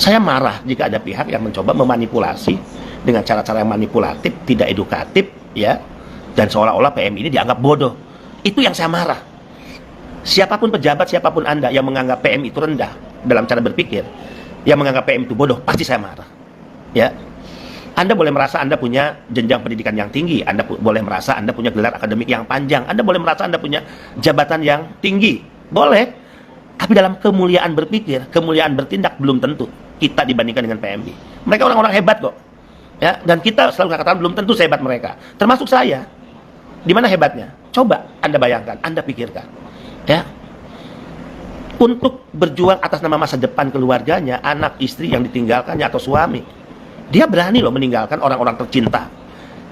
Saya marah jika ada pihak yang mencoba memanipulasi dengan cara-cara yang manipulatif, tidak edukatif, ya, dan seolah-olah PMI ini dianggap bodoh. Itu yang saya marah. Siapapun pejabat, siapapun Anda yang menganggap PMI itu rendah dalam cara berpikir, yang menganggap PMI itu bodoh, pasti saya marah. Ya, Anda boleh merasa Anda punya jenjang pendidikan yang tinggi, Anda boleh merasa Anda punya gelar akademik yang panjang, Anda boleh merasa Anda punya jabatan yang tinggi, boleh. Tapi dalam kemuliaan berpikir, kemuliaan bertindak belum tentu kita dibandingkan dengan PMI. Mereka orang-orang hebat kok. Ya, dan kita selalu katakan belum tentu sehebat mereka. Termasuk saya. Di mana hebatnya? Coba Anda bayangkan, Anda pikirkan. Ya. Untuk berjuang atas nama masa depan keluarganya, anak, istri yang ditinggalkannya atau suami. Dia berani loh meninggalkan orang-orang tercinta.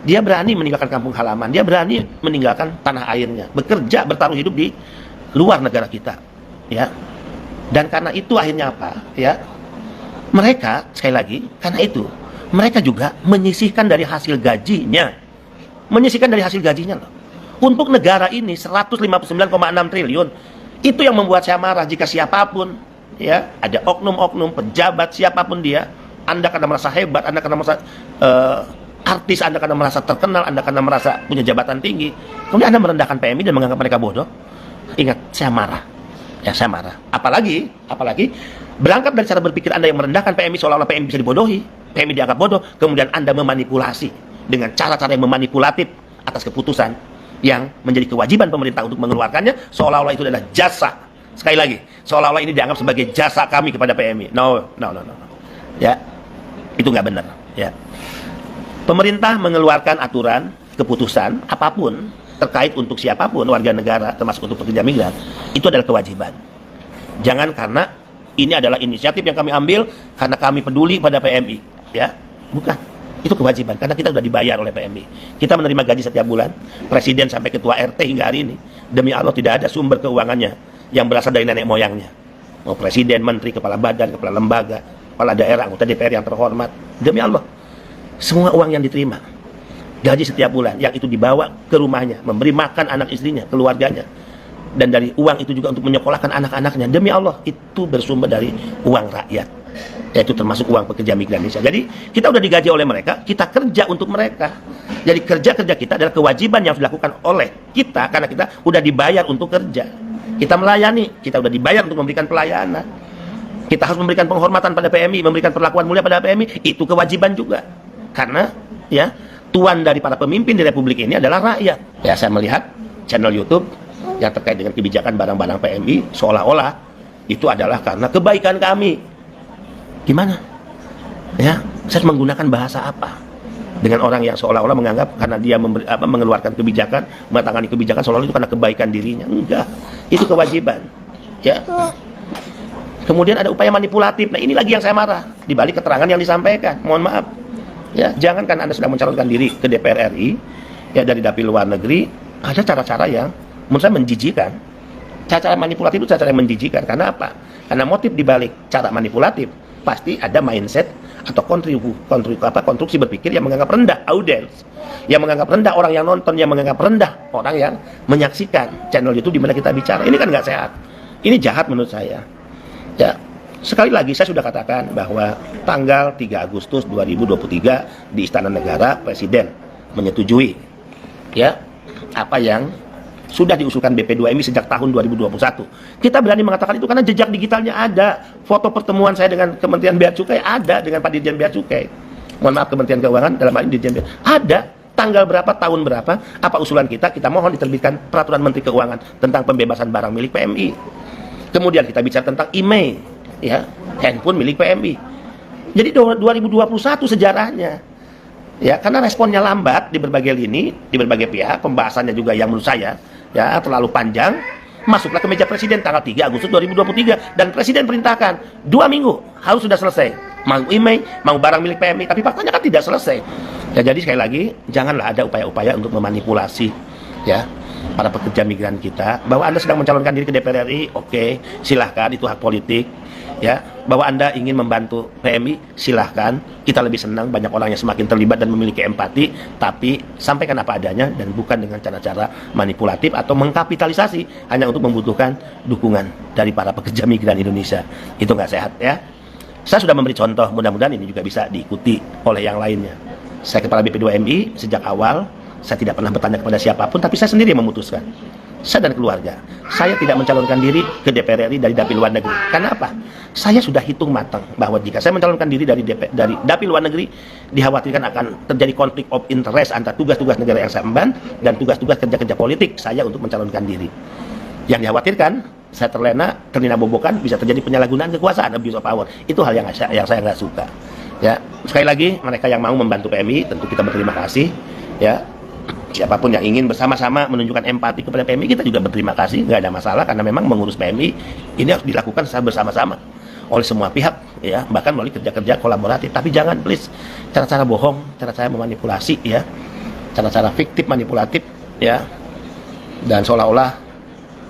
Dia berani meninggalkan kampung halaman. Dia berani meninggalkan tanah airnya. Bekerja, bertaruh hidup di luar negara kita. Ya. Dan karena itu akhirnya apa? Ya. Mereka, sekali lagi, karena itu mereka juga menyisihkan dari hasil gajinya. Menyisihkan dari hasil gajinya loh. Untuk negara ini 159,6 triliun. Itu yang membuat saya marah jika siapapun, ya, ada oknum-oknum, pejabat, siapapun dia, Anda karena merasa hebat, Anda karena merasa artis, Anda karena merasa terkenal, Anda karena merasa punya jabatan tinggi, kemudian Anda merendahkan PMI dan menganggap mereka bodoh. Ingat, saya marah. Ya, saya marah. Apalagi berangkat dari cara berpikir Anda yang merendahkan PMI seolah-olah PMI bisa dibodohi, PMI dianggap bodoh, kemudian Anda memanipulasi dengan cara-cara yang memanipulatif atas keputusan yang menjadi kewajiban pemerintah untuk mengeluarkannya, seolah-olah itu adalah jasa. Sekali lagi, seolah-olah ini dianggap sebagai jasa kami kepada PMI. No. Ya, itu nggak benar. Ya, pemerintah mengeluarkan aturan, keputusan apapun terkait untuk siapapun warga negara, termasuk untuk pekerja migran, itu adalah kewajiban. Jangan karena ini adalah inisiatif yang kami ambil karena kami peduli pada PMI, ya, bukan. Itu kewajiban karena kita sudah dibayar oleh PMI. Kita menerima gaji setiap bulan, presiden sampai ketua RT hingga hari ini. Demi Allah tidak ada sumber keuangannya yang berasal dari nenek moyangnya. Mau presiden, menteri, kepala badan, kepala lembaga, kepala daerah, anggota DPR yang terhormat. Demi Allah, semua uang yang diterima, gaji setiap bulan, yang itu dibawa ke rumahnya, memberi makan anak istrinya, keluarganya, dan dari uang itu juga untuk menyekolahkan anak-anaknya. Demi Allah, itu bersumber dari uang rakyat, yaitu termasuk uang pekerja migran Indonesia. Jadi kita udah digaji oleh mereka, kita kerja untuk mereka. Jadi kerja-kerja kita adalah kewajiban yang harus dilakukan oleh kita karena kita udah dibayar untuk kerja. Kita melayani, kita udah dibayar untuk memberikan pelayanan. Kita harus memberikan penghormatan pada PMI, memberikan perlakuan mulia pada PMI, itu kewajiban juga. Karena ya, tuan dari para pemimpin di Republik ini adalah rakyat. Ya, saya melihat channel YouTube yang terkait dengan kebijakan barang-barang PMI seolah-olah itu adalah karena kebaikan kami. Gimana? Ya, saya menggunakan bahasa apa? Dengan orang yang seolah-olah menganggap karena dia mengeluarkan kebijakan, mengatangani kebijakan seolah-olah itu karena kebaikan dirinya. Enggak, itu kewajiban. Ya. Kemudian ada upaya manipulatif. Nah, ini lagi yang saya marah. Di balik keterangan yang disampaikan. Mohon maaf. Ya, jangan kan Anda sedang mencalonkan diri ke DPR RI, ya, dari dapil luar negeri, ada cara-cara yang menurut saya menjijikan. Cara-cara manipulatif itu cara-cara yang menjijikan. Karena apa? Karena motif di balik cara manipulatif pasti ada mindset atau konstruksi berpikir yang menganggap rendah audiens, yang menganggap rendah orang yang nonton, yang menganggap rendah orang yang menyaksikan channel YouTube di mana kita bicara. Ini kan nggak sehat. Ini jahat menurut saya. Ya, sekali lagi saya sudah katakan bahwa tanggal 3 Agustus 2023 di Istana Negara Presiden menyetujui ya apa yang sudah diusulkan BP2MI sejak tahun 2021. Kita berani mengatakan itu karena jejak digitalnya ada. Foto pertemuan saya dengan Kementerian Bea Cukai ada, dengan Pak Dirjen Bea Cukai. Mohon maaf, Kementerian Keuangan dalam hal ini Dirjen Bea. Ada. Tanggal berapa, tahun berapa, apa usulan kita mohon diterbitkan peraturan Menteri Keuangan tentang pembebasan barang milik PMI. Kemudian kita bicara tentang email, ya, handphone milik PMI. Jadi 2021 sejarahnya. Ya, karena responnya lambat di berbagai lini, di berbagai pihak, pembahasannya juga yang menurut saya ya terlalu panjang, masuklah ke meja presiden tanggal 3 Agustus 2023 dan presiden perintahkan 2 minggu harus sudah selesai. Mau email, mau barang milik PMI, tapi faktanya kan tidak selesai. Ya, jadi sekali lagi janganlah ada upaya-upaya untuk memanipulasi ya para pekerja migran kita. Bahwa Anda sedang mencalonkan diri ke DPR RI, oke, silahkan, itu hak politik. Ya, bahwa Anda ingin membantu PMI, silahkan. Kita lebih senang banyak orang yang semakin terlibat dan memiliki empati, tapi sampaikan apa adanya dan bukan dengan cara-cara manipulatif atau mengkapitalisasi hanya untuk membutuhkan dukungan dari para pekerja migran Indonesia. Itu nggak sehat ya. Saya sudah memberi contoh, mudah-mudahan ini juga bisa diikuti oleh yang lainnya. Saya Kepala BP2MI, sejak awal, saya tidak pernah bertanya kepada siapapun, tapi saya sendiri yang memutuskan. Saya dan keluarga, saya tidak mencalonkan diri ke DPR RI dari dapil luar negeri. Karena apa? Saya sudah hitung matang bahwa jika saya mencalonkan diri dari dapil luar negeri, dikhawatirkan akan terjadi konflik of interest antara tugas-tugas negara yang saya emban dan tugas-tugas kerja-kerja politik saya untuk mencalonkan diri. Yang dikhawatirkan, saya terlena bobokan, bisa terjadi penyalahgunaan kekuasaan, abuse of power. Itu hal yang saya nggak suka. Ya, sekali lagi, mereka yang mau membantu PMI, tentu kita berterima kasih. Ya, siapapun yang ingin bersama-sama menunjukkan empati kepada PMI, kita juga berterima kasih, nggak ada masalah, karena memang mengurus PMI ini harus dilakukan secara bersama-sama oleh semua pihak, ya, bahkan melalui kerja-kerja kolaboratif. Tapi jangan please cara-cara bohong, cara-cara memanipulasi, ya, cara-cara fiktif manipulatif, ya, dan seolah-olah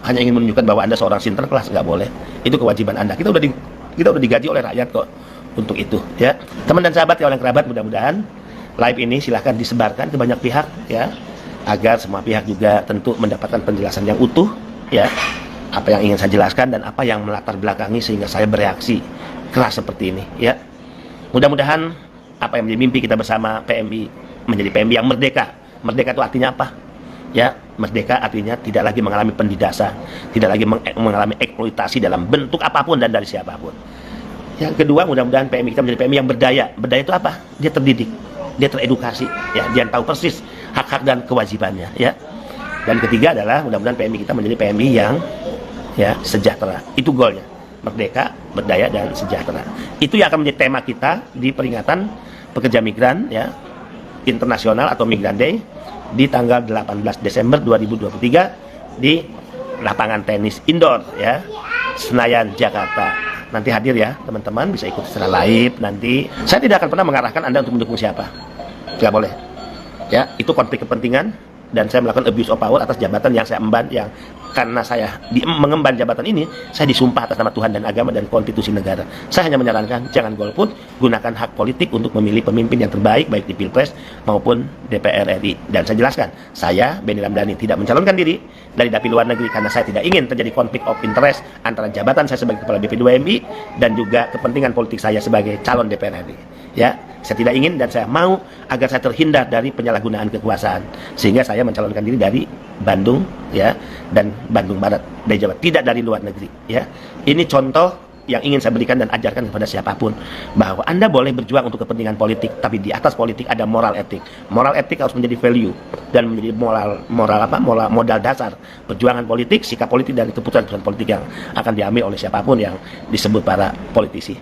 hanya ingin menunjukkan bahwa Anda seorang sinterklas, nggak boleh. Itu kewajiban Anda. Kita udah digaji oleh rakyat kok untuk itu, ya. Teman dan sahabat, kawan kerabat, mudah-mudahan live ini silahkan disebarkan ke banyak pihak, ya, agar semua pihak juga tentu mendapatkan penjelasan yang utuh, ya, apa yang ingin saya jelaskan dan apa yang melatar belakangi sehingga saya bereaksi keras seperti ini, ya. Mudah-mudahan apa yang menjadi mimpi kita bersama, PMI menjadi PMI yang merdeka. Merdeka itu artinya apa? Ya, merdeka artinya tidak lagi mengalami pendidasan, tidak lagi mengalami eksploitasi dalam bentuk apapun dan dari siapapun. Yang kedua, mudah-mudahan PMI kita menjadi PMI yang berdaya. Berdaya itu apa? Dia terdidik, dia teredukasi, ya, dia tahu persis hak-hak dan kewajibannya, ya. Dan ketiga adalah mudah-mudahan PMI kita menjadi PMI yang, ya, sejahtera. Itu goalnya, merdeka, berdaya, dan sejahtera. Itu yang akan menjadi tema kita di peringatan pekerja migran, ya, internasional atau Migran Day di tanggal 18 Desember 2023 di lapangan tenis indoor, ya, Senayan, Jakarta. Nanti hadir, ya, teman-teman, bisa ikut secara live nanti. Saya tidak akan pernah mengarahkan Anda untuk mendukung siapa, nggak boleh, ya. Itu konflik kepentingan dan saya melakukan abuse of power atas jabatan yang saya emban, yang karena saya mengemban jabatan ini, saya disumpah atas nama Tuhan dan agama dan konstitusi negara. Saya hanya menyarankan, jangan golput, gunakan hak politik untuk memilih pemimpin yang terbaik, baik di Pilpres maupun DPR RI. Dan saya jelaskan, saya, Benny Ramdhani, tidak mencalonkan diri dari dapil luar negeri karena saya tidak ingin terjadi konflik of interest antara jabatan saya sebagai Kepala BP2MI dan juga kepentingan politik saya sebagai calon DPR RI. Ya, saya tidak ingin dan saya mau agar saya terhindar dari penyalahgunaan kekuasaan, sehingga saya mencalonkan diri dari Bandung, ya, dan Bandung Barat, dari Jawa, tidak dari luar negeri, ya. Ini contoh yang ingin saya berikan dan ajarkan kepada siapapun, bahwa Anda boleh berjuang untuk kepentingan politik, tapi di atas politik ada moral etik. Moral etik harus menjadi value dan menjadi modal dasar perjuangan politik, sikap politik, dan keputusan politik yang akan diambil oleh siapapun yang disebut para politisi.